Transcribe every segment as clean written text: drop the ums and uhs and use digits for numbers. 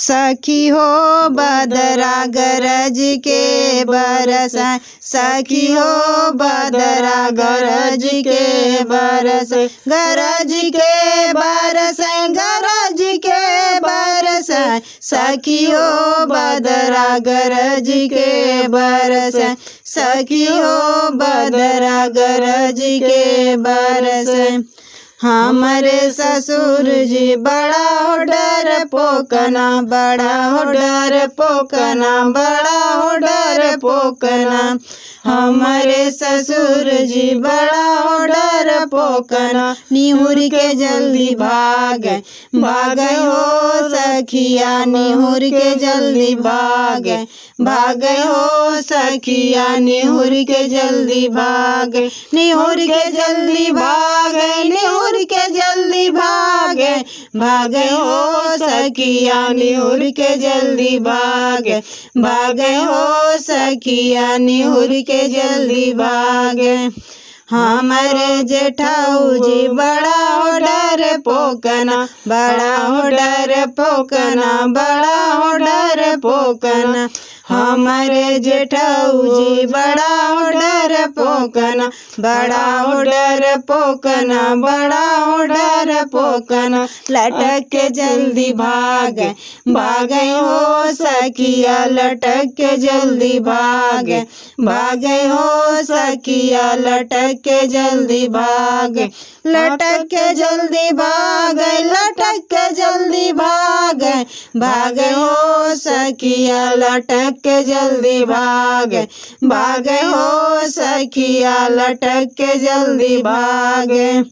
सखी हो बदरा गरज के बरसाए, सखी हो बदरा गरज के बरसाए, गरज के बरसाए, गरज के बरसाए, सखी हो बदरा गरज के बरसाए, सखी हो बदरा गरज के बरसाए। हमारे ससुर जी बड़ा हो डर पोकना, बड़ा हो डर पोकना, बड़ा हो डर पोकना। हमारे ससुर जी बड़ा हो डर पोकना, निहुर के जल्दी भागे, भागे हो सखिया, निहुर के जल्दी भागे, भागे हो सखिया, निहुर के जल्दी भागे, निहुर के जल्दी भागे, निहुर के जल्दी भागे, भागे हो सखिया, निहुर के जल्दी भागे, भागे हो सखिया, निहुर के जल्दी भागे। हमारे जेठाऊ जी बड़ा हो डर पोकना, बड़ा हो डर पोकना, बड़ा हो डर पोकना। हमारे जेठाऊ जी बड़ा हो डर पोकना, बड़ा हो डर पोकना, बड़ा हो डर पोकना। लटक के जल्दी भागे, भागे हो सखिया, लटक के जल्दी भागे, भागे हो सखिया, लटक के जल्दी भागे, लटक के जल्दी भागे, लटक के जल्दी भागे, भागे हो सखिया, लटक के जल्दी भागे, भागे हो सखिया, लटक के जल्दी भागे।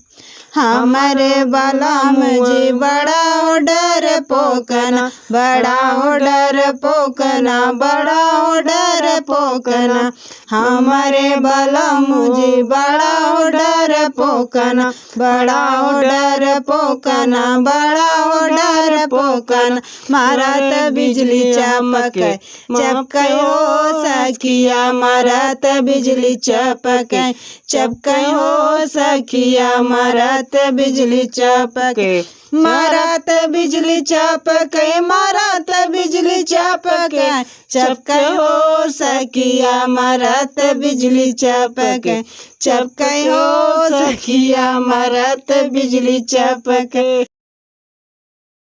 हमारे बलम जी बड़ा हो डर पोकना, बड़ा हो डर पोकना, बड़ा हो डर पोकना। हमारे बलम जी बड़ा हो डर पोकना, बड़ा हो डर पोकना, बड़ा हो डर पोकना। मारत बिजली चमके, चपके हो सखिया, मारत बिजली चपके, चपके हो सखिया, मारत बिजली चपके, मारत बिजली चपके, मारत बिजली चपके, चपके हो सखिया, मारत बिजली चपके, चपके हो सखिया, मारत बिजली चपके।